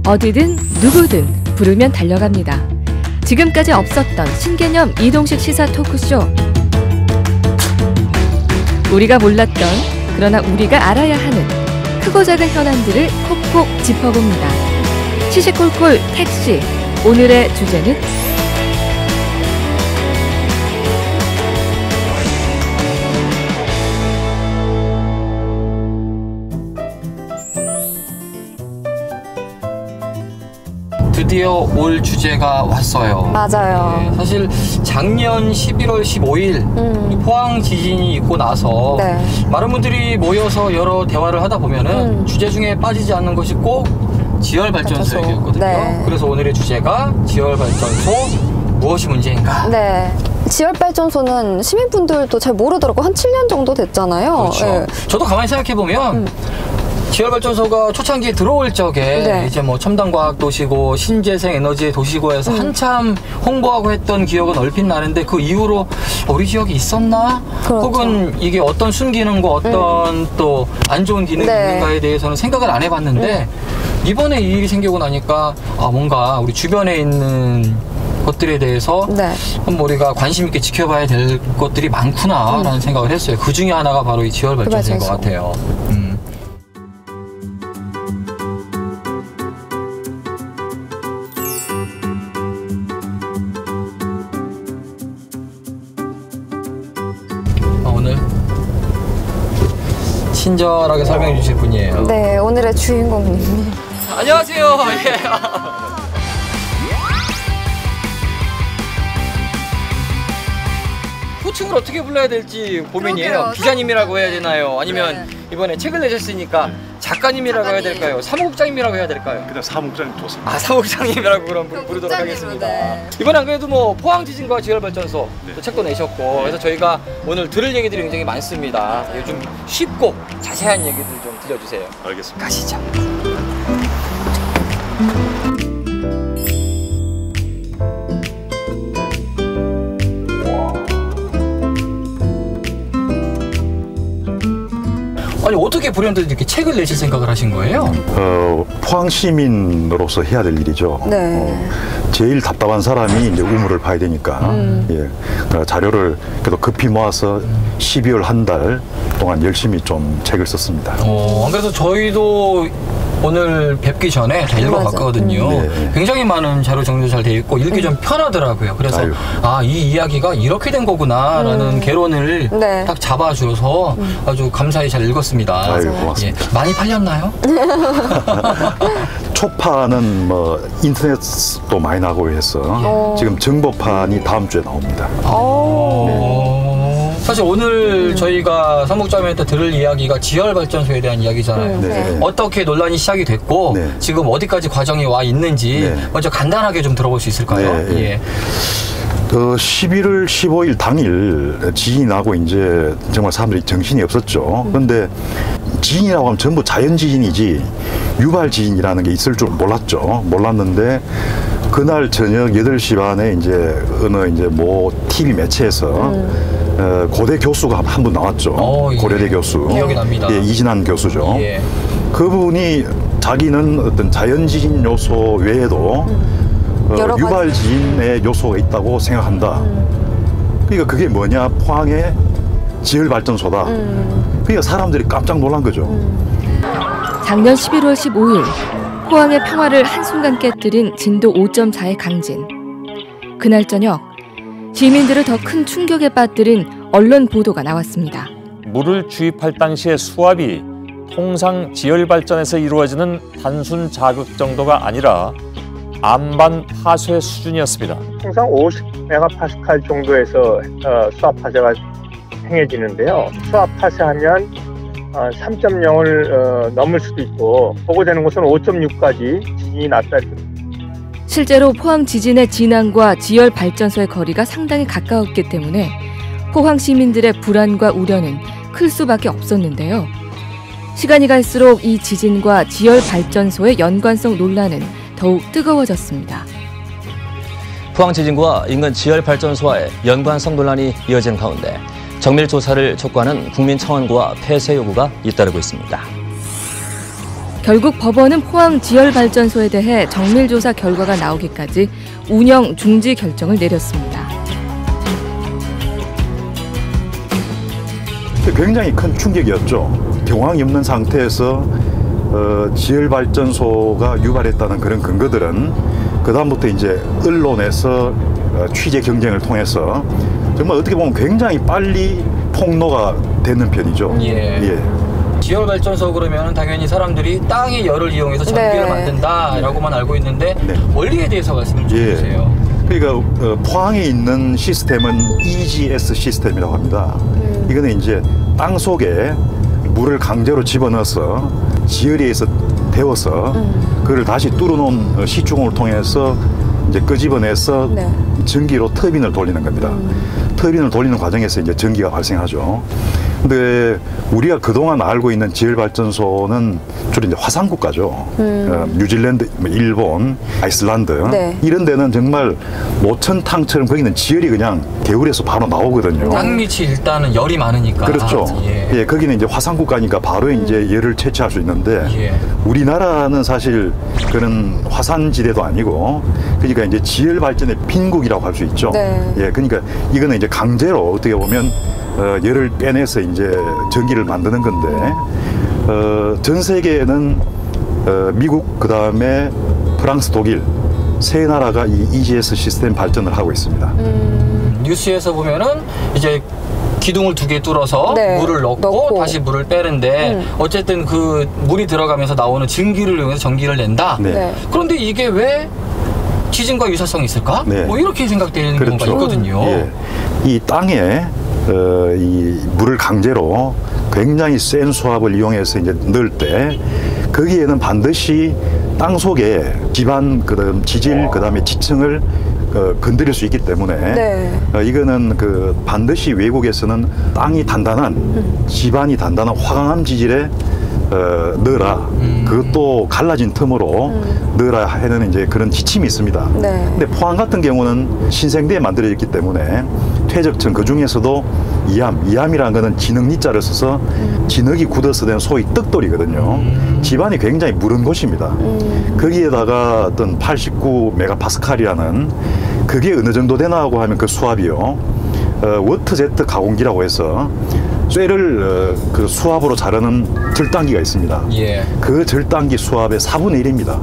어디든 누구든 부르면 달려갑니다. 지금까지 없었던 신개념 이동식 시사 토크쇼. 우리가 몰랐던, 그러나 우리가 알아야 하는 크고 작은 현안들을 콕콕 짚어봅니다. 시시콜콜 택시. 오늘의 주제는 드디어 올 주제가 왔어요. 맞아요. 네, 사실 작년 11월 15일 포항 지진이 있고 나서 많은 분들이 모여서 여러 대화를 하다 보면은 주제 중에 빠지지 않는 것이 꼭 지열발전소 얘기였거든요. 네. 그래서 오늘의 주제가 지열발전소 무엇이 문제인가? 네. 지열발전소는 시민분들도 잘 모르더라고요. 한 7년 정도 됐잖아요. 그렇죠. 네. 저도 가만히 생각해보면 지열발전소가 초창기에 들어올 적에 이제 뭐 첨단과학 도시고 신재생 에너지의 도시고 해서 한참 홍보하고 했던 기억은 얼핏 나는데 그 이후로 우리 지역이 있었나? 그렇죠. 혹은 이게 어떤 순기능과 어떤 또 안 좋은 기능이 있는가에 대해서는 생각을 안 해봤는데 이번에 이 일이 생기고 나니까 뭔가 우리 주변에 있는 것들에 대해서 한번 우리가 관심 있게 지켜봐야 될 것들이 많구나라는 생각을 했어요. 그 중에 하나가 바로 이 지열발전소인 것 같아요. 오늘 친절하게 설명해 주실 분이에요. 네, 오늘의 주인공님. 안녕하세요. 호칭을 어떻게 불러야 될지 고민이에요. 그러게요. 기자님이라고 해야 되나요? 아니면 이번에 책을 내셨으니까 작가님이라고 해야 될까요? 사무국장님이라고 해야 될까요? 그냥 사무국장님 좋습니다. 사무국장님이라고 그럼 부르도록 하겠습니다. 이번에 안 그래도 뭐 포항 지진과 지열발전소 또 책도 내셨고 그래서 저희가 오늘 들을 얘기들이 굉장히 많습니다. 요즘 쉽고 자세한 얘기들 좀 들려주세요. 알겠습니다. 가시죠. 아니 어떻게 불현듯 이렇게 책을 내실 생각을 하신 거예요? 포항 시민으로서 해야 될 일이죠. 제일 답답한 사람이 이제 우물을 파야 되니까 자료를 그래도 급히 모아서 12월 한 달 동안 열심히 좀 책을 썼습니다. 안 그래도 저희도 오늘 뵙기 전에 다 읽어봤거든요. 굉장히 많은 자료 정리도 잘 돼 있고 읽기 좀 편하더라고요. 그래서 이 이야기가 이렇게 된 거구나라는 개론을 딱 잡아줘서 아주 감사히 잘 읽었습니다. 고맙습니다. 많이 팔렸나요? 초판은 뭐 인터넷도 많이 나고 해서 지금 정보판이 다음 주에 나옵니다. 사실 오늘 저희가 사무국장님한테 들을 이야기가 지열발전소에 대한 이야기잖아요. 어떻게 논란이 시작이 됐고 지금 어디까지 과정이 와 있는지 먼저 간단하게 좀 들어볼 수 있을까요? 11월 15일 당일 지진이 나고 이제 정말 사람들이 정신이 없었죠. 그런데 지진이라고 하면 전부 자연 지진이지 유발 지진이라는 게 있을 줄 몰랐는데 그날 저녁 8시 반에 이제 어느 이제 뭐 TV 매체에서 고대 교수가 한 분 나왔죠. 고려대 교수. 기억이 납니다. 이진환 교수죠. 그분이 자기는 어떤 자연 지진 요소 외에도 유발 지진의 요소가 있다고 생각한다. 그러니까 그게 뭐냐? 포항의 지열발전소다. 그러니까 사람들이 깜짝 놀란 거죠. 작년 11월 15일 포항의 평화를 한순간 깨뜨린 진도 5.4의 강진. 그날 저녁 시민들을 더 큰 충격에 빠뜨린 언론 보도가 나왔습니다. 물을 주입할 당시의 수압이 통상 지열발전에서 이루어지는 단순 자극 정도가 아니라 안반 파쇄 수준이었습니다. 통상 50메가파스칼 정도에서 수압 파쇄가 행해지는데요. 수압 파쇄하면 3.0을 넘을 수도 있고 보고되는 곳은 5.6까지 지진이 났다. 실제로 포항 지진의 진앙과 지열발전소의 거리가 상당히 가까웠기 때문에 포항 시민들의 불안과 우려는 클 수밖에 없었는데요. 시간이 갈수록 이 지진과 지열발전소의 연관성 논란은 더욱 뜨거워졌습니다. 포항 지진과 인근 지열발전소와의 연관성 논란이 이어진 가운데 정밀 조사를 촉구하는 국민 청원과 폐쇄 요구가 잇따르고 있습니다. 결국 법원은 포항 지열발전소에 대해 정밀조사 결과가 나오기까지 운영 중지 결정을 내렸습니다. 굉장히 큰 충격이었죠. 경황이 없는 상태에서 지열발전소가 유발했다는 그런 근거들은 그다음부터 이제 언론에서 취재 경쟁을 통해서 정말 어떻게 보면 굉장히 빨리 폭로가 되는 편이죠. 예. 지열발전소 그러면 당연히 사람들이 땅의 열을 이용해서 전기를 만든다라고만 알고 있는데 원리에 대해서 말씀을 좀 주세요. 그러니까 포항에 있는 시스템은 EGS 시스템이라고 합니다. 이거는 이제 땅 속에 물을 강제로 집어넣어서 지열에서 데워서 그걸 다시 뚫어놓은 시추공을 통해서 이제 끄집어내서 전기로 터빈을 돌리는 겁니다. 터빈을 돌리는 과정에서 이제 전기가 발생하죠. 근데 우리가 그동안 알고 있는 지열발전소는 주로 이제 화산국가죠. 뉴질랜드, 일본, 아이슬란드 이런 데는 정말 모천탕처럼 거기는 지열이 그냥 개울에서 바로 나오거든요. 땅 밑이 일단은 열이 많으니까. 그렇죠. 예, 거기는 이제 화산국가니까 바로 이제 열을 채취할 수 있는데 우리나라는 사실 그런 화산지대도 아니고 그러니까 이제 지열발전의 빈국이라고 할 수 있죠. 예, 그러니까 이거는 이제 강제로 어떻게 보면 열을 빼내서 이제 전기를 만드는 건데 전 세계에는 미국 그다음에 프랑스, 독일 세 나라가 이 EGS 시스템 발전을 하고 있습니다. 뉴스에서 보면은 이제 기둥을 2개 뚫어서 물을 넣고 다시 물을 빼는데 어쨌든 그 물이 들어가면서 나오는 증기를 이용해서 전기를 낸다. 그런데 이게 왜 지진과 유사성이 있을까? 뭐 이렇게 생각되는 경우가 있거든요. 이 땅에 이 물을 강제로 굉장히 센 수압을 이용해서 이제 넣을 때 거기에는 반드시 땅 속에 지반, 그다음 지질, 그다음에 지층을 건드릴 수 있기 때문에 이거는 반드시 외국에서는 땅이 단단한 지반이 단단한 화강암 지질에 넣어라. 그것도 갈라진 틈으로 넣어라 하는 이제 그런 지침이 있습니다. 근데 포항 같은 경우는 신생대에 만들어졌기 때문에 퇴적층 그 중에서도 이암이라는 거는 진흙니자를 써서 진흙이 굳어서 된 소위 떡돌이거든요. 지반이 굉장히 무른 곳입니다. 거기에다가 어떤 89메가파스칼이라는 그게 어느 정도 되나고 하면 그 수압이요. 워터제트 가공기라고 해서 쇠를 그 수압으로 자르는 절단기가 있습니다. 그 절단기 수압의 4분의 1입니다.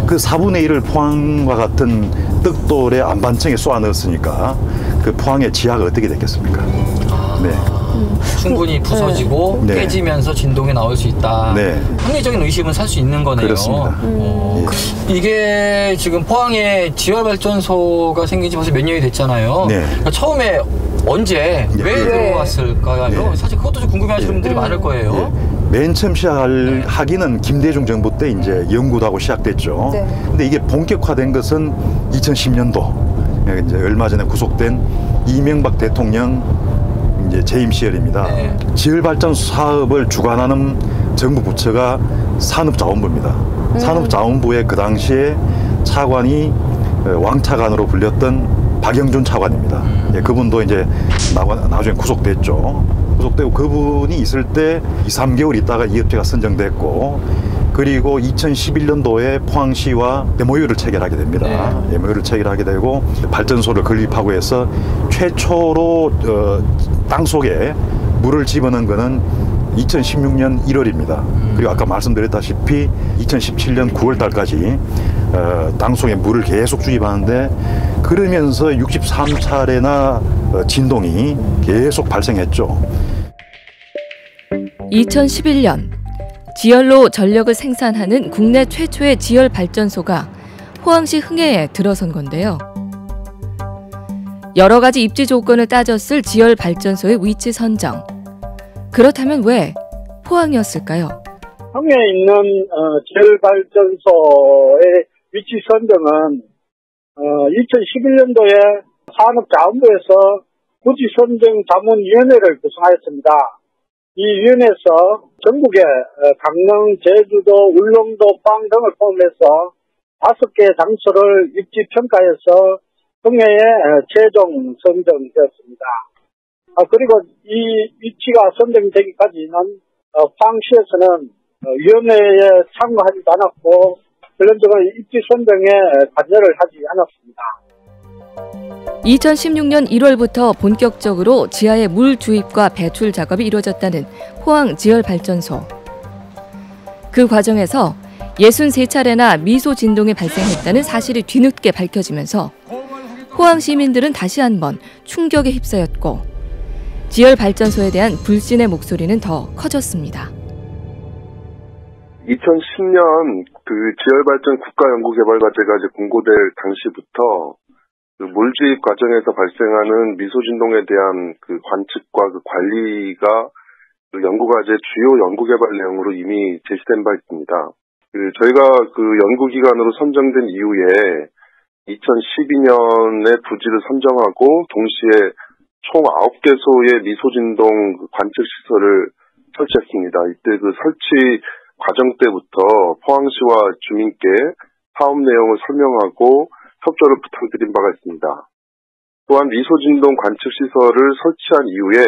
그 4분의 1을 포항과 같은 떡돌의 안반층에 쏘아 넣었으니까 그 포항의 지하가 어떻게 됐겠습니까? 충분히 부서지고 깨지면서 진동이 나올 수 있다. 합리적인 의심은 살 수 있는 거네요. 그렇습니다. 이게 지금 포항에 지열발전소가 생긴 지 벌써 몇 년이 됐잖아요. 그러니까 처음에 언제 왜 들어왔을까요? 사실 그것도 좀 궁금해하시는 분들이 많을 거예요. 맨 처음 시작하기는 김대중 정부 때 이제 연구도 하고 시작됐죠. 근데 이게 본격화된 것은 2010년도 이제 얼마 전에 구속된 이명박 대통령 이제 재임 시절입니다. 지열발전 사업을 주관하는 정부 부처가 산업자원부입니다. 산업자원부의 그 당시에 차관이 왕차관으로 불렸던 박영준 차관입니다. 그분도 이제 나중에 구속됐죠. 구속되고 그분이 있을 때 2~3개월 있다가 이 업체가 선정됐고 그리고 2011년도에 포항시와 MOU를 체결하게 됩니다. MOU를 체결하게 되고 발전소를 건립하고 해서 최초로 땅속에 물을 집어넣은 거는 2016년 1월입니다. 그리고 아까 말씀드렸다시피 2017년 9월 달까지 땅속에 물을 계속 주입하는데 그러면서 63차례나 진동이 계속 발생했죠. 2011년 지열로 전력을 생산하는 국내 최초의 지열 발전소가 포항시 흥해에 들어선 건데요. 여러 가지 입지 조건을 따졌을 지열 발전소의 위치 선정. 그렇다면 왜 포항이었을까요? 흥해에 있는 지열 발전소의 위치 선정은 2011년도에 산업자원부에서 부지선정자문위원회를 구성하였습니다. 이 위원회에서 전국의 강릉, 제주도, 울릉도, 포항 등을 포함해서 5개의 장소를 입지평가해서 흥해에 최종 선정되었습니다. 그리고 이 위치가 선정되기까지는 포항시에서는 위원회에 참가하지도 않았고 결론적으로 입지 선정에 관여를 하지 않았습니다. 2016년 1월부터 본격적으로 지하의 물 주입과 배출 작업이 이루어졌다는 포항지열발전소. 그 과정에서 63차례나 미소 진동이 발생했다는 사실이 뒤늦게 밝혀지면서 포항 시민들은 다시 한번 충격에 휩싸였고 지열발전소에 대한 불신의 목소리는 더 커졌습니다. 2010년 그 지열발전 국가연구개발과제가 이제 공고될 당시부터 그 물주입 과정에서 발생하는 미소진동에 대한 그 관측과 그 관리가 그 연구과제 주요 연구개발 내용으로 이미 제시된 바 있습니다. 저희가 그 연구기관으로 선정된 이후에 2012년에 부지를 선정하고 동시에 총 9개소의 미소진동 관측시설을 설치했습니다. 이때 그 설치 과정 때부터 포항시와 주민께 사업 내용을 설명하고 협조를 부탁드린 바가 있습니다. 또한 미소진동 관측시설을 설치한 이후에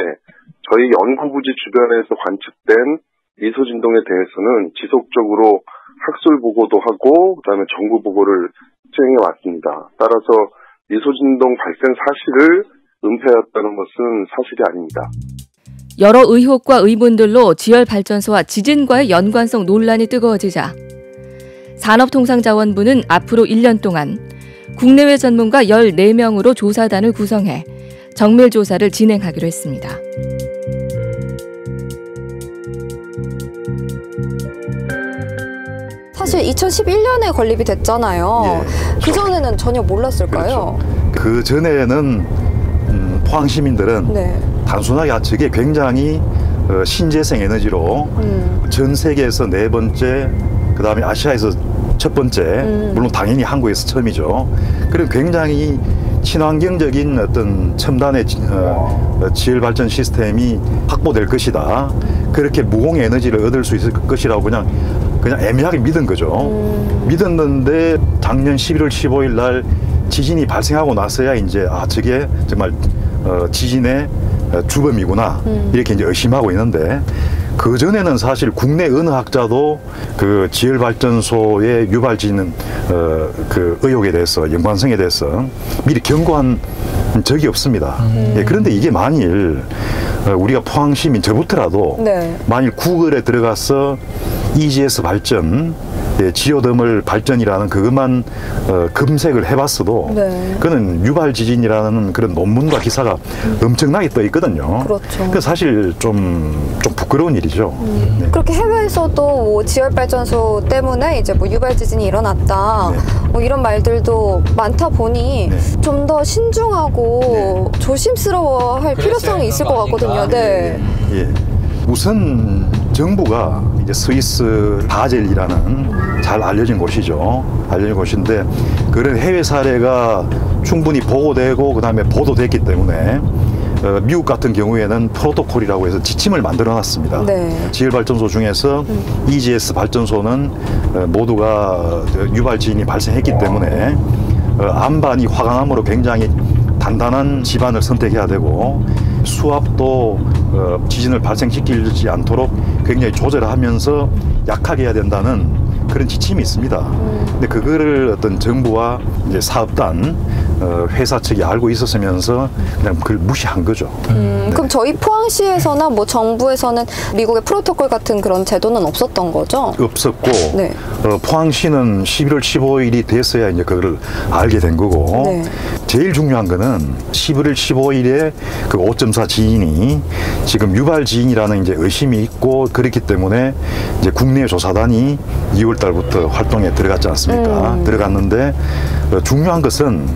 저희 연구부지 주변에서 관측된 미소진동에 대해서는 지속적으로 학술 보고도 하고 그다음에 정부 보고를 수행해 왔습니다. 따라서 미소진동 발생 사실을 은폐했다는 것은 사실이 아닙니다. 여러 의혹과 의문들로 지열발전소와 지진과의 연관성 논란이 뜨거워지자 산업통상자원부는 앞으로 1년 동안 국내외 전문가 14명으로 조사단을 구성해 정밀 조사를 진행하기로 했습니다. 사실 2011년에 건립이 됐잖아요. 예. 그전에는 전혀 몰랐을까요? 그렇죠. 그 전에는 포항 시민들은 네. 단순하게 저게 굉장히 신재생 에너지로 전 세계에서 4번째, 그 다음에 아시아에서 첫 번째, 물론 당연히 한국에서 처음이죠. 그런 굉장히 친환경적인 어떤 첨단의 지열발전 시스템이 확보될 것이다. 그렇게 무공 에너지를 얻을 수 있을 것이라고 그냥 애매하게 믿은 거죠. 믿었는데 작년 11월 15일 날 지진이 발생하고 나서야 이제 저게 정말 지진의 주범이구나 이렇게 이제 의심하고 있는데 그 전에는 사실 국내 어느 학자도 그 지열발전소의 유발지는 그 의혹에 대해서 연관성에 대해서 미리 경고한 적이 없습니다. 예, 그런데 이게 만일 우리가 포항 시민 저부터라도 네. 만일 구글에 들어가서 EGS 발전, 지오더멀 발전이라는 그것만 검색을 해봤어도 네. 그는 유발 지진이라는 그런 논문과 기사가 엄청나게 떠 있거든요. 그렇죠. 그 사실 좀 부끄러운 일이죠. 네. 그렇게 해외에서도 뭐 지열발전소 때문에 이제 뭐 유발 지진이 일어났다 네. 뭐 이런 말들도 많다 보니 네. 좀 더 신중하고 조심스러워할 필요성이 있을 것 같거든요. 네. 예. 우선 정부가 이제 스위스 바젤이라는 잘 알려진 곳이죠. 알려진 곳인데 그런 해외 사례가 충분히 보고되고 그다음에 보도됐기 때문에 미국 같은 경우에는 프로토콜이라고 해서 지침을 만들어 놨습니다. 네. 지열발전소 중에서 EGS 발전소는 모두가 유발 지진이 발생했기 때문에 안반이 화강암으로 굉장히 단단한 지반을 선택해야 되고 수압도 지진을 발생시키지 않도록 굉장히 조절하면서 약하게 해야 된다는 그런 지침이 있습니다. 근데 그거를 어떤 정부와 이제 사업단, 회사 측이 알고 있었으면서 그냥 그걸 무시한 거죠. 그럼 저희 포항시에서나 뭐 정부에서는 미국의 프로토콜 같은 그런 제도는 없었던 거죠? 없었고 네. 포항시는 11월 15일이 됐어야 이제 그걸 알게 된 거고 네. 제일 중요한 거는 11월 15일에 그 5.4 지진이 지금 유발 지진이라는 이제 의심이 있고 그렇기 때문에 이제 국내 조사단이 2월 달부터 활동에 들어갔지 않습니까? 들어갔는데 중요한 것은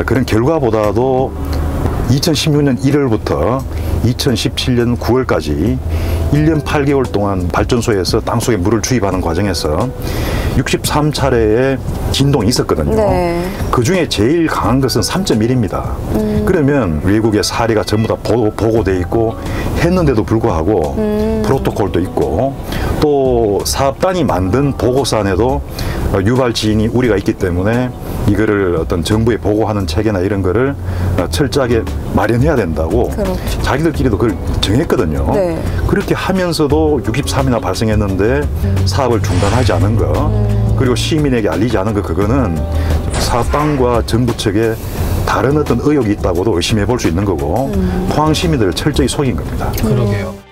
그런 결과보다도 2016년 1월부터 2017년 9월까지 1년 8개월 동안 발전소에서 땅속에 물을 주입하는 과정에서 63차례의 진동이 있었거든요. 네. 그중에 제일 강한 것은 3.1입니다. 그러면 외국의 사례가 전부 다 보고돼 있고 했는데도 불구하고 프로토콜도 있고 또 사업단이 만든 보고서안에도 유발 지진이 우려가 있기 때문에 이거를 어떤 정부에 보고하는 체계나 이런 거를 철저하게 마련해야 된다고 그렇죠. 자기들끼리도 그걸 정했거든요. 네. 그렇게 하면서도 63이나 발생했는데 사업을 중단하지 않은 거 그리고 시민에게 알리지 않은 거 그거는 사업당과 정부 측에 다른 어떤 의혹이 있다고도 의심해 볼 수 있는 거고 포항 시민들을 철저히 속인 겁니다. 그러게요.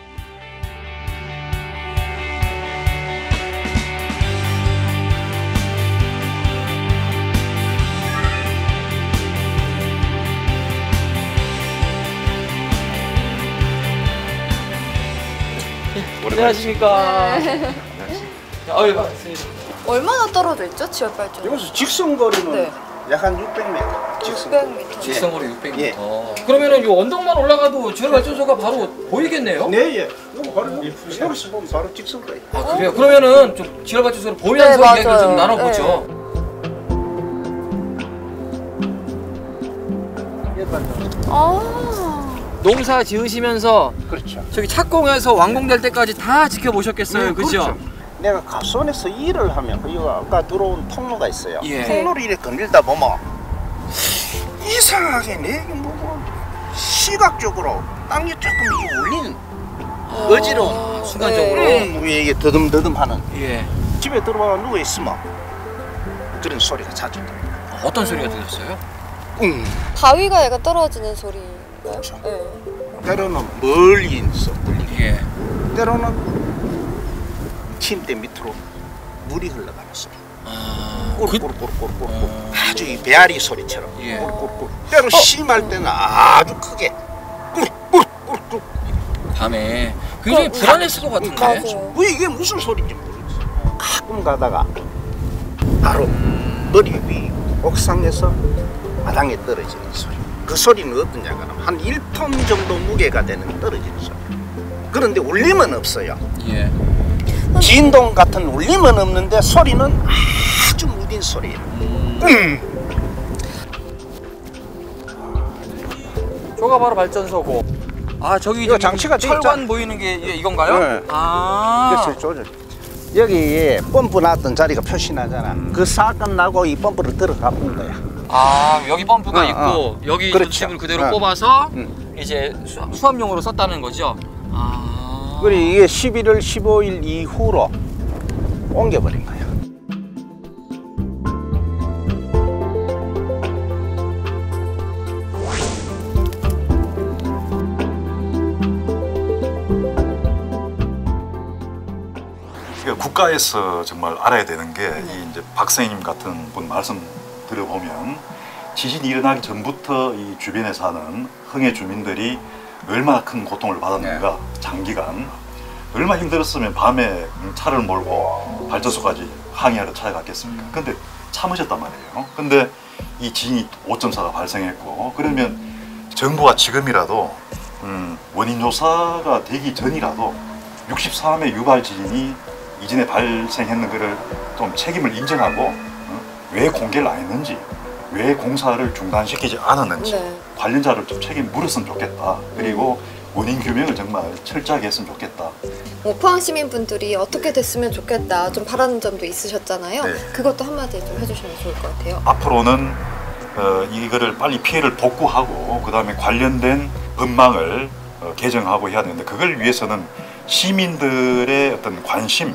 안녕하십니까. 아유, 반갑습니다. 얼마나 떨어져 있죠, 지열 발전? 여기서 직선거리는 네. 약 한 600m. 600m. 직선거리 600m. 예. 그러면은 이 언덕만 올라가도 지열 발전소가 바로 보이겠네요? 네, 예. 이거 바로 여기서 보면 바로 직선거리. 아, 그래요? 그러면서 좀 지열 발전소를 보면서 네, 이야기를 좀 맞아요. 나눠보죠. 농사 지으시면서 그렇죠. 저기 착공해서 완공될 때까지 다 지켜보셨겠어요, 네, 그죠? 그렇죠. 내가 갑선에서 일을 하면 여기 아까 들어온 통로가 있어요. 예. 통로를 이렇게 건들다 보면 이상하게 내 시각적으로 땅이 조금 이게 울리는 어지러운 순간적으로. 왜 이게 더듬더듬하는 예. 집에 들어와 누워 있으면 그런 소리가 자주 들려요. 어떤 소리가 들렸어요? 바위가 얘가 떨어지는 소리인가요? 그렇죠. 네. 때로는 멀리서 들리고 예. 때로는 침대 밑으로 물이 흘러가는 소리. 꿀꿀꿀꿀꿀꿀 아주 이 배앓이 소리처럼 예. 꿀꿀꿀. 때로 심할 때는 아주 크게 꿀꿀꿀꿀. 밤에 굉장히 불안했을 것 같은데. 맞아요. 왜 이게 무슨 소리인지 모르겠어요. 가끔 가다가 바로 머리 위 옥상에서 마당에 떨어지는 소리. 그 소리는 어떠냐 그러면 한 1톤 정도 무게가 되는 떨어지는 소리. 그런데 울림은 없어요. 예. 진동 같은 울림은 없는데 소리는 아주 무딘 소리예요. 저가 바로 발전소고. 아, 저기 이거 장치가 돼 철관 있잖아. 보이는 게 이건가요? 네. 아. 그래서 조절. 여기 펌프 놨던 자리가 표시나잖아. 그 사건 나고 이 펌프를 들어가 본 거야. 아, 여기 펌프가 있고 여기 그렇죠. 집을 그대로 뽑아서 응. 이제 수압용으로 썼다는 거죠. 아. 그리고 이게 11월 15일 이후로 옮겨버린 거야. 국가에서 정말 알아야 되는 게 이 이제 박 선생님 같은 분 말씀 들어보면 지진이 일어나기 전부터 이 주변에 사는 흥해 주민들이 얼마나 큰 고통을 받았는가 장기간 얼마나 힘들었으면 밤에 차를 몰고 발전소까지 항의하러 찾아갔겠습니까? 근데 참으셨단 말이에요. 근데 이 지진이 5.4가 발생했고 그러면 정부가 지금이라도 원인 조사가 되기 전이라도 63회 유발 지진이 이전에 발생했는 거를 좀 책임을 인정하고 왜 공개를 안 했는지 왜 공사를 중단시키지 않았는지 네. 관련자를 좀 책임 물었으면 좋겠다. 그리고 원인 규명을 정말 철저하게 했으면 좋겠다. 포항 시민분들이 어떻게 됐으면 좋겠다 좀 바라는 점도 있으셨잖아요. 네. 그것도 한마디 좀 해주시면 좋을 것 같아요. 앞으로는 이거를 빨리 피해를 복구하고 그 다음에 관련된 법망을 개정하고 해야 되는데 그걸 위해서는 시민들의 어떤 관심,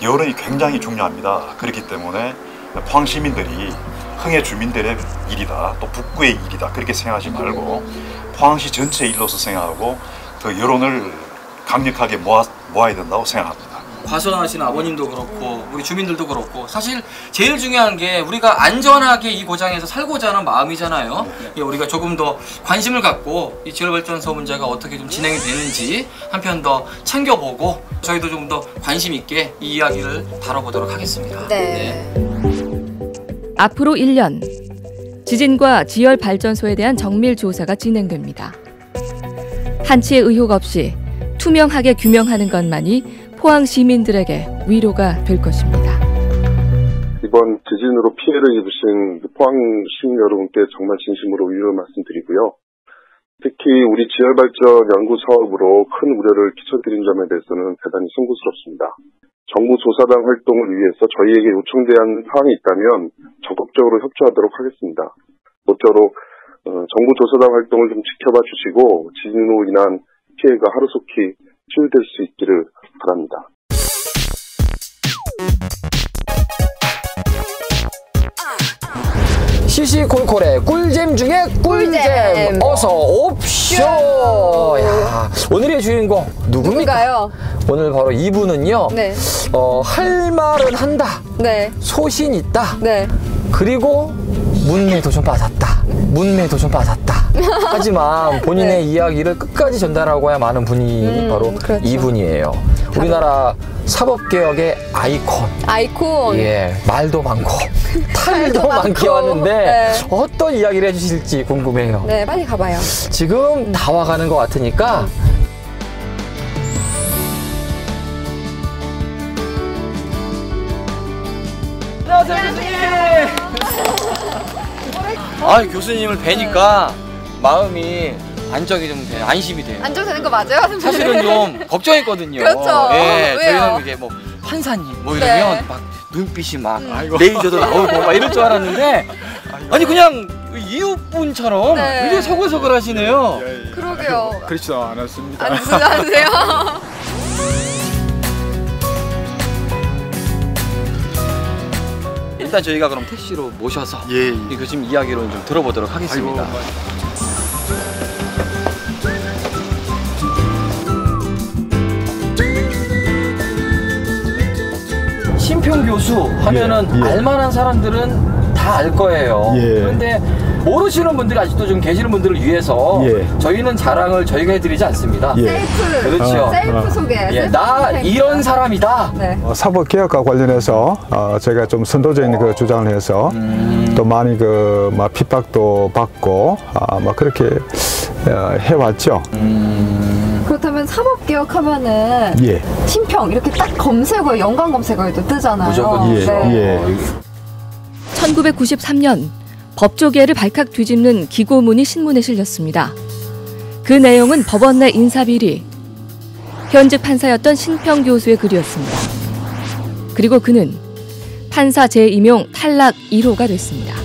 여론이 굉장히 중요합니다. 그렇기 때문에 포항 시민들이 흥해 주민들의 일이다, 또 북구의 일이다 그렇게 생각하지 말고 포항시 전체의 일로서 생각하고 그 여론을 강력하게 모아야 된다고 생각합니다. 과선하신 아버님도 그렇고 우리 주민들도 그렇고 사실 제일 중요한 게 우리가 안전하게 이 고장에서 살고자 하는 마음이잖아요. 예, 우리가 조금 더 관심을 갖고 이 지열발전소 문제가 어떻게 좀 진행이 되는지 한편 더 챙겨보고 저희도 좀 더 관심 있게 이 이야기를 다뤄보도록 하겠습니다. 네. 앞으로 1년 지진과 지열 발전소에 대한 정밀 조사가 진행됩니다. 한치의 의혹 없이 투명하게 규명하는 것만이 포항 시민들에게 위로가 될 것입니다. 이번 지진으로 피해를 입으신 포항 시민 여러분께 정말 진심으로 위로 말씀드리고요. 특히 우리 지열발전 연구 사업으로 큰 우려를 끼쳐드린 점에 대해서는 대단히 송구스럽습니다. 정부 조사단 활동을 위해서 저희에게 요청된 사항이 있다면 적극적으로 협조하도록 하겠습니다. 모쪼록 정부 조사단 활동을 좀 지켜봐 주시고 지진으로 인한 피해가 하루속히 치유될 수 있기를 바랍니다. 시시콜콜의 꿀잼 중에 꿀잼 어서 옵쇼. 야, 오늘의 주인공 누굽니까? 오늘 바로 이분은요. 네. 할 말은 한다. 네. 소신 있다. 네. 그리고 문매도 좀 받았다. 문매도 좀 받았다. 하지만 본인의 네. 이야기를 끝까지 전달하고야 마는 분이 바로 그렇죠. 이분이에요. 우리나라 사법개혁의 아이콘. 아이콘. 예, 말도 많고 탈도 많게 왔는데 네. 어떤 이야기를 해주실지 궁금해요. 네, 빨리 가봐요. 지금 다 와가는 것 같으니까. 안녕하세요, 교수님. 아, 교수님을 뵈니까 마음이 안정이 좀 돼요. 안심이 돼요. 안정되는 거 맞아요? 사실은 좀 걱정했거든요. 그렇죠. 예, 왜요? 저희는 이게 뭐 판사님 뭐 이러면 네. 막 눈빛이 막 레이저도 나오고 막 이럴 줄 알았는데 아니 그냥 이웃분처럼 네. 굉장히 서글서글 하시네요. 그러게요. 그렇지도 않았습니다. 않으세요? 일단 저희가 그럼 택시로 모셔서 이 교수님 이야기를 좀 들어보도록 하겠습니다. 신평 교수 하면은 알만한 사람들은 다 알 거예요. 그런데 모르시는 분들이 아직도 좀 계시는 분들을 위해서 저희는 자랑을 저희가 해드리지 않습니다. 셀프. 그렇죠. 셀프 소개. 셀프 나 이런 사람이다. 네. 사법개혁과 관련해서 제가 좀 선도적인 그 주장을 해서 또 많이 그 막 핍박도 받고 막 그렇게 해왔죠. 그렇다면 사법개혁하면은 신평 이렇게 딱 검색어에 연관 검색어에도 뜨잖아요. 무조건 네. 1993년 법조계를 발칵 뒤집는 기고문이 신문에 실렸습니다. 그 내용은 법원 내 인사비리. 현직 판사였던 신평 교수의 글이었습니다. 그리고 그는 판사 재임용 탈락 1호가 됐습니다.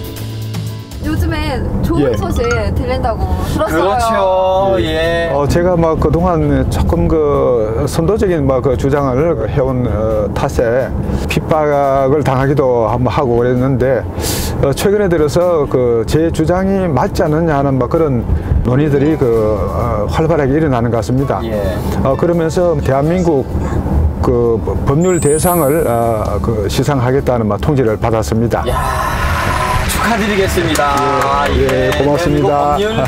요즘에 좋은 소식 들린다고 들었어요. 그렇죠. 제가 막 그동안 조금 그 선도적인 막 그 주장을 해온 탓에 핍박을 당하기도 한번 하고 그랬는데 최근에 들어서 그 제 주장이 맞지 않느냐 하는 막 그런 논의들이 그 활발하게 일어나는 것 같습니다. 그러면서 대한민국 그 법률 대상을 그 시상하겠다는 막 통지를 받았습니다. 축하드리겠습니다. 고맙습니다. 법률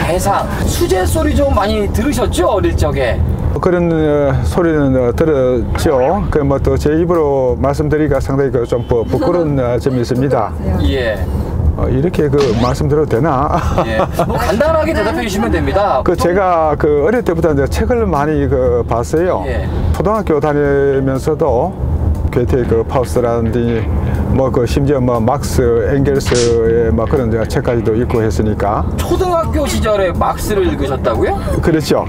대상 수제 소리 좀 많이 들으셨죠? 어릴 적에. 그런 소리는 들었죠. 그 뭐 또 제 입으로 말씀드리기가 상당히 좀 부끄러운 점이 있습니다. 이렇게 그 말씀드려도 되나? 뭐 간단하게 대답해 주시면 됩니다. 제가 그 어릴 때부터 이제 책을 많이 그 봤어요. 초등학교 다니면서도 괴테 그 파우스트라든지 뭐 그 심지어 뭐 막스 엥겔스의 막 그런 책까지도 읽고 했으니까. 초등학교 시절에 막스를 읽으셨다고요? 그렇죠.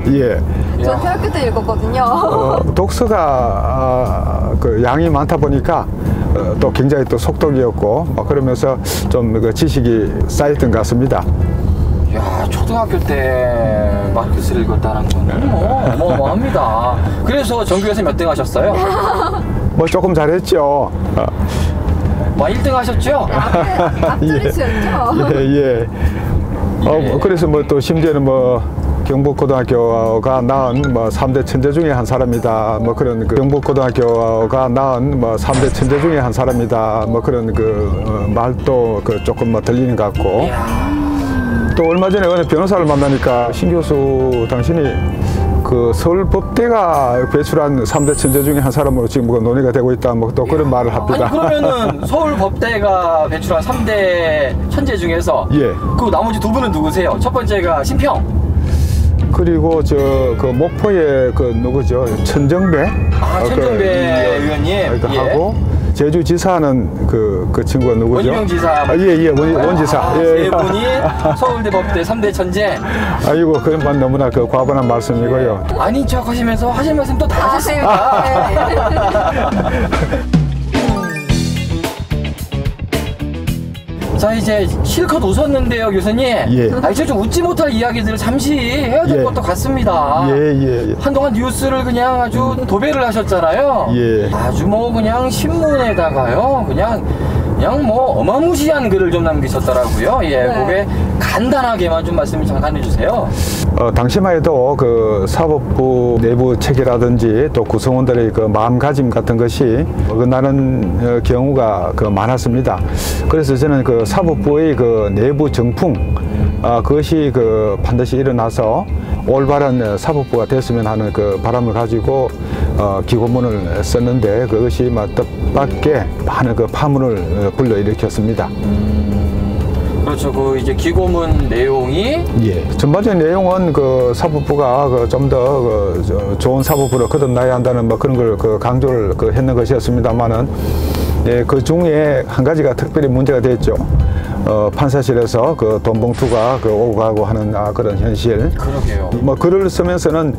전 대학교 때 읽었거든요. 독서가 그 양이 많다 보니까 또 굉장히 또 속독이었고 막 그러면서 좀 그 지식이 쌓였던 것 같습니다. 야, 초등학교 때 마르크스를 읽었다는 건 어마어마합니다. 그래서 전교에서 몇 등 하셨어요? 뭐 조금 잘했죠. 1등 하셨죠? 앞자리수였죠? 그래서 뭐 또 심지어는 뭐 경북고등학교가 낳은 뭐 3대 천재 중에 한 사람이다. 뭐 그런 그 경북고등학교가 낳은 뭐 3대 천재 중에 한 사람이다. 뭐 그런 그 말도 그 조금 뭐 들리는 것 같고. 또 얼마 전에 어느 변호사를 만나니까 신 교수 당신이 그 서울법대가 배출한 3대 천재 중에 한 사람으로 지금 뭐 논의가 되고 있다. 뭐 또 그런 말을 합니다. 아니 그러면은 서울법대가 배출한 3대 천재 중에서 그 나머지 두 분은 누구세요? 첫 번째가 신평. 그리고 그 목포의 그 누구죠? 천정배. 천정배 의원님. 하고 제주지사는 그 친구가 누구죠? 원희룡 지사. 원지사. 세 분이 서울대 법대 3대 천재. 아이고 그건 너무나 그 과분한 말씀이고요. 아닌 척 하시면서 하실 말씀 또 다 하셨습니다. 자, 이제 실컷 웃었는데요, 교수님. 예. 이제 좀 웃지 못할 이야기들을 잠시 해야 될 것도 같습니다. 예. 한동안 뉴스를 그냥 아주 도배를 하셨잖아요. 예. 아주 뭐 그냥 신문에다가요, 그냥 뭐 어마무시한 글을 좀 남기셨더라고요. 예, 네. 그게 간단하게만 좀 말씀 잠깐 해주세요. 당시만 해도 그 사법부 내부 체계라든지 또 구성원들의 그 마음가짐 같은 것이 어긋나는 경우가 많았습니다. 그래서 저는 그 사법부의 그 내부 정풍, 그것이 반드시 일어나서 올바른 사법부가 됐으면 하는 그 바람을 가지고 기고문을 썼는데, 그것이 막 뜻밖의 많은 그 파문을 불러일으켰습니다. 그렇죠. 이제 기고문 내용이 전반적인 내용은 사법부가 좀 더 좋은 사법부로 거듭나야 한다는 그런 걸 강조를 했는 것이었습니다만은, 그 중에 한 가지가 특별히 문제가 됐죠. 판사실에서 돈 봉투가 오고 가고 하는 그런 현실. 그러게요. 글을 쓰면서는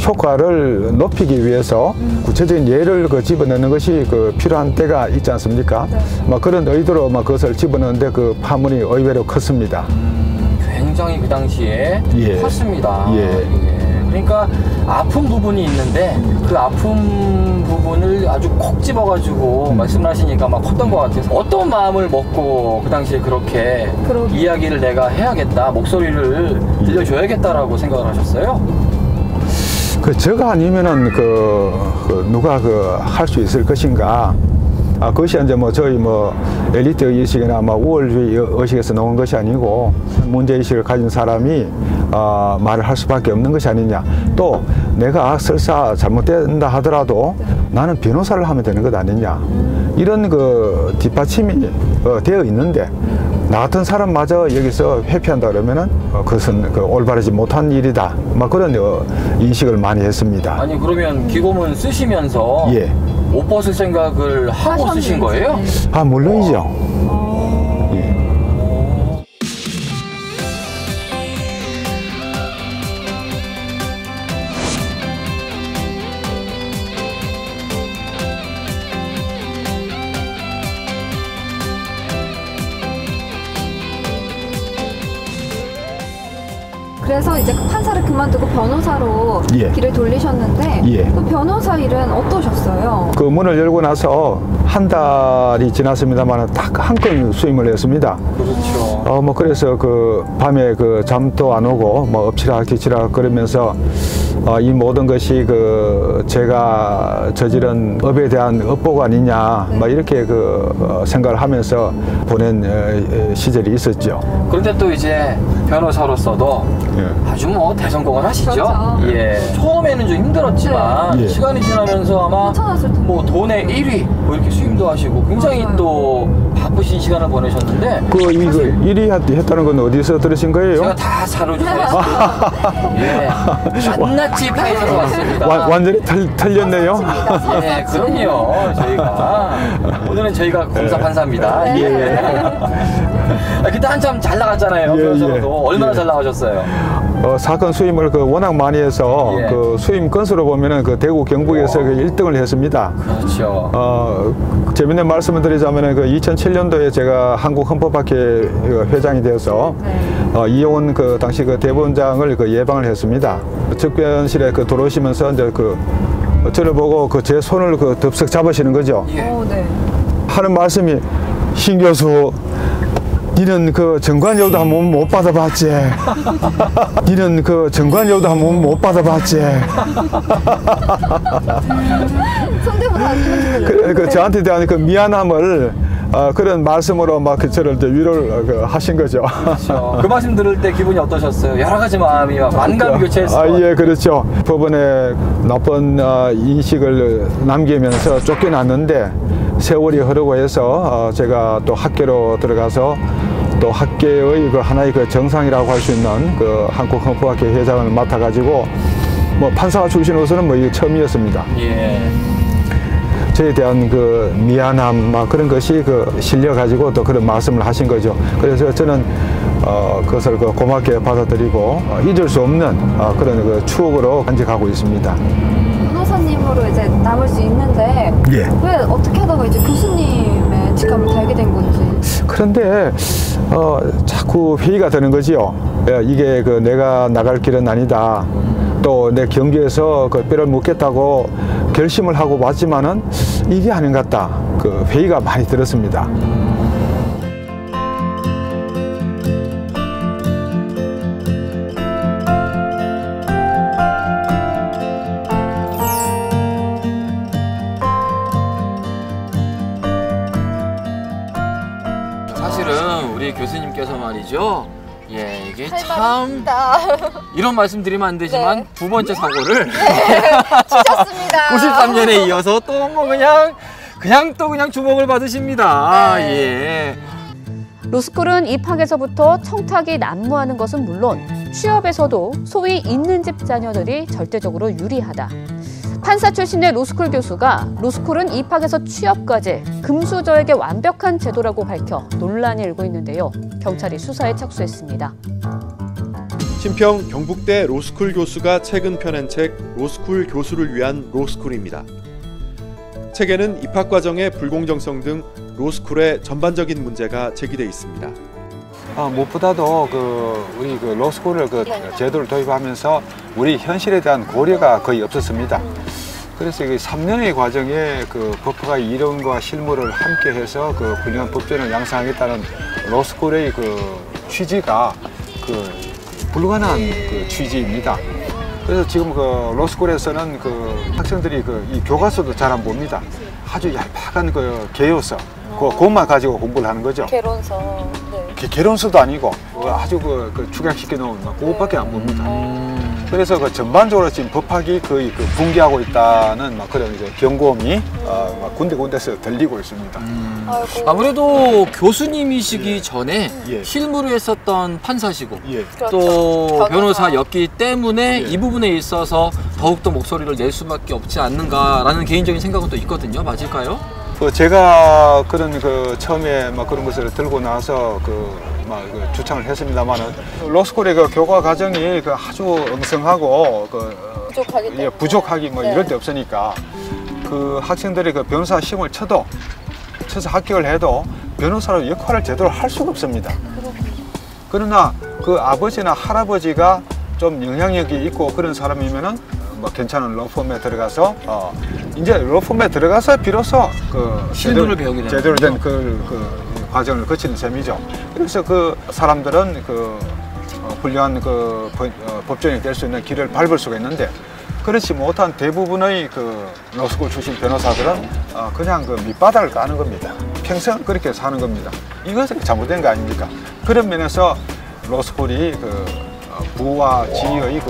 효과를 높이기 위해서 구체적인 예를 집어넣는 것이 필요한 때가 있지 않습니까? 그런 의도로 그것을 집어넣는데 파문이 의외로 컸습니다. 굉장히 그 당시에 컸습니다. 그러니까 아픈 부분이 있는데 그 아픈 부분을 아주 콕 집어가지고 말씀을 하시니까 막 컸던 것 같아서, 어떤 마음을 먹고 그 당시에 그렇게 이야기를 내가 해야겠다, 목소리를 들려줘야겠다라고 생각을 하셨어요? 저가 아니면은 누가 할 수 있을 것인가. 그것이 이제 저희 엘리트 의식이나 우월주의 의식에서 나온 것이 아니고, 문제의식을 가진 사람이 말을 할 수밖에 없는 것이 아니냐. 또 내가 설사 잘못된다 하더라도 나는 변호사를 하면 되는 것 아니냐. 이런 뒷받침이 되어 있는데, 나 같은 사람마저 여기서 회피한다 그러면은 그것은 올바르지 못한 일이다. 그런 인식을 많이 했습니다. 아니, 그러면 기고문 쓰시면서 옷 벗을 생각을 하고 쓰신 거예요? 물론이죠. 그래서 이제 판사를 그만두고 변호사로 길을 돌리셨는데, 그 변호사 일은 어떠셨어요? 문을 열고 나서 한 달이 지났습니다만 딱 한 건 수임을 했습니다. 그렇죠. 그래서 밤에 잠도 안 오고 엎치락 뒤치락 그러면서 이 모든 것이 제가 저지른 업에 대한 업보가 아니냐, 이렇게 생각을 하면서 보낸 시절이 있었죠. 그런데 또 이제 변호사로서도 아주 대성공을 하시죠. 그렇죠. 처음에는 좀 힘들었지만 시간이 지나면서 아마 돈의 1위 이렇게 수임도 하시고 굉장히 또 바쁘신 시간을 보내셨는데, 1위 했다는 건 어디서 들으신 거예요? 제가 다 자료조사했습니다. 낱낱이 파헤쳐서 왔습니다. 완전히 틀렸네요. 그럼요. 오늘은 저희가 검사 판사입니다. 그때 한참 잘 나갔잖아요. 변호사로도. 얼마나 잘 나가셨어요? 사건 수임을 워낙 많이 해서 수임 건수로 보면은 대구 경북에서 1등을 했습니다. 그렇죠. 재밌는 말씀을 드리자면은 2007년도에 제가 한국헌법학회 회장이 되어서 이용훈 당시 대법원장을 예방을 했습니다. 측변실에 들어오시면서 이제 저를 보고 제 손을 덥석 잡으시는 거죠. 하는 말씀이, 신 교수, 니는 정관여도 한 번 못 받아봤지? 니는 정관여도 한 번 못 받아봤지? 성대모사 하시는 저한테 대한 미안함을 그런 말씀으로 저를 위로를 하신 거죠. 그렇죠. 그 말씀 들을 때 기분이 어떠셨어요? 여러 가지 마음이 만감이 교체했어요. 그렇죠. 법원에 나쁜 인식을 남기면서 쫓겨났는데 세월이 흐르고 해서 제가 또 학교로 들어가서 또 학계의 하나의 정상이라고 할 수 있는 한국헌법학회 회장을 맡아가지고 판사 출신으로서는 이게 처음이었습니다. 저에 대한 미안함 그런 것이 실려가지고 또 그런 말씀을 하신 거죠. 그래서 저는 그것을 고맙게 받아들이고 잊을 수 없는 그런 추억으로 간직하고 있습니다. 변호사님으로 이제 남을 수 있는데 왜 어떻게 하다가 이제 교수님의 직함을 달게 된 건지? 그런데 자꾸 회의가 되는 거지요. 이게 내가 나갈 길은 아니다. 또 내 경기에서 뼈를 묻겠다고 결심을 하고 왔지만은 이게 아닌 것 같다. 회의가 많이 들었습니다. 사실은 우리 교수님께서 말이죠. 예, 이게 참 이런 말씀 드리면 안 되지만 네. 두 번째 사고를 치셨습니다. 93년에 이어서 또 뭐 그냥 주목을 받으십니다. 네. 예. 로스쿨은 입학에서부터 청탁이 난무하는 것은 물론 취업에서도 소위 있는 집 자녀들이 절대적으로 유리하다. 판사 출신의 로스쿨 교수가 로스쿨은 입학에서 취업까지 금수저에게 완벽한 제도라고 밝혀 논란이 일고 있는데요. 경찰이 수사에 착수했습니다. 신평 경북대 로스쿨 교수가 최근 펴낸 책 로스쿨 교수를 위한 로스쿨입니다. 책에는 입학 과정의 불공정성 등 로스쿨의 전반적인 문제가 제기돼 있습니다. 무엇보다도 우리 로스쿨을 제도를 도입하면서 우리 현실에 대한 고려가 거의 없었습니다. 그래서 3년의 과정에 법학과 이론과 실무를 함께해서 훌륭한 법전을 양성하겠다는 로스쿨의 취지가 불가능한 취지입니다. 그래서 지금 로스쿨에서는 학생들이 이 교과서도 잘 안 봅니다. 아주 얄팍한 개요서 그것만 가지고 공부를 하는 거죠. 개론서. 네. 개론서도 아니고 아주 축약시켜 놓은 그것밖에 안 봅니다. 그래서 전반적으로 지금 법학이 거의 붕괴하고 있다는 그런 경고음이 군데군데서 들리고 있습니다. 아무래도 교수님이시기 전에 실무를 했었던 판사시고 또 변호사였기 때문에 이 부분에 있어서 더욱더 목소리를 낼 수밖에 없지 않는가라는 개인적인 생각은 또 있거든요. 맞을까요? 제가 그런 처음에 그런 것을 들고 나서 주창을 했습니다만은 로스쿨의 교과 과정이 아주 엉성하고 부족하기 이런 데 없으니까 학생들이 변호사 시험을 쳐서 합격을 해도 변호사로 역할을 제대로 할 수가 없습니다. 그러나 아버지나 할아버지가 좀 영향력이 있고 그런 사람이면은 괜찮은 로펌에 들어가서 이제 로펌에 들어가서 비로소 실무를 배우게 되는 제대로 된 과정을 거치는 셈이죠. 그래서 사람들은 훌륭한 법정이 될 수 있는 길을 밟을 수가 있는데 그렇지 못한 대부분의 로스쿨 출신 변호사들은 그냥 밑바닥을 까는 겁니다. 평생 그렇게 사는 겁니다. 이것은 잘못된 거 아닙니까? 그런 면에서 로스쿨이 부와 지의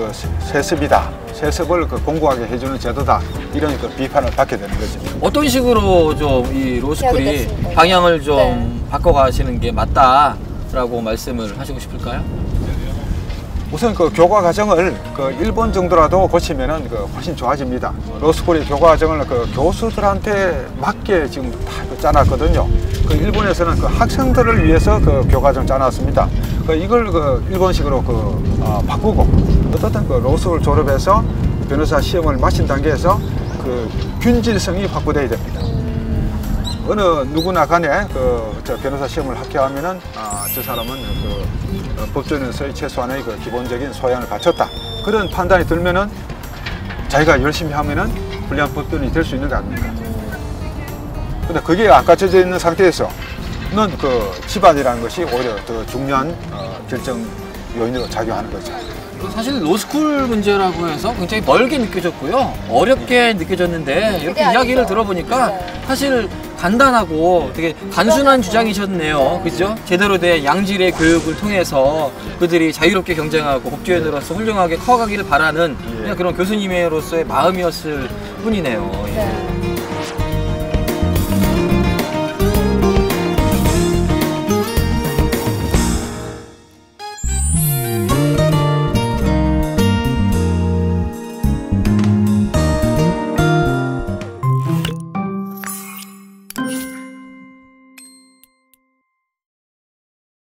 세습이다. 세습을 공고하게 해주는 제도다. 이런 비판을 받게 되는 거죠. 어떤 식으로 좀 이 로스쿨이 방향을 좀 바꿔가시는 게 맞다라고 말씀을 하시고 싶을까요? 우선 교과 과정을 1번 정도라도 고치면은 훨씬 좋아집니다. 로스쿨의 교과 과정을 교수들한테 맞게 지금 다 짜놨거든요. 일본에서는 학생들을 위해서 교과 과정 짜놨습니다. 이걸 일본식으로 바꾸고 어떻든 로스쿨 졸업해서 변호사 시험을 마친 단계에서 균질성이 확보돼야 됩니다. 어느 누구나 간에 변호사 시험을 합격하면은 저 사람은 법조인으로서의 최소한의 기본적인 소양을 갖췄다. 그런 판단이 들면은 자기가 열심히 하면은 훌륭한 법조인이 될 수 있는 거 아닙니까? 근데 그게 안 갖춰져 있는 상태에서는 집안이라는 것이 오히려 더 중요한 결정 요인으로 작용하는 거죠. 사실 로스쿨 문제라고 해서 굉장히 멀게 느껴졌고요. 어렵게 느껴졌는데 이렇게 이야기를 들어보니까 사실 간단하고 되게 단순한 주장이셨네요. 그죠? 제대로 된 양질의 교육을 통해서 그들이 자유롭게 경쟁하고 법조인으로서 훌륭하게 커가기를 바라는 그냥 그런 교수님으로서의 마음이었을 뿐이네요. 예.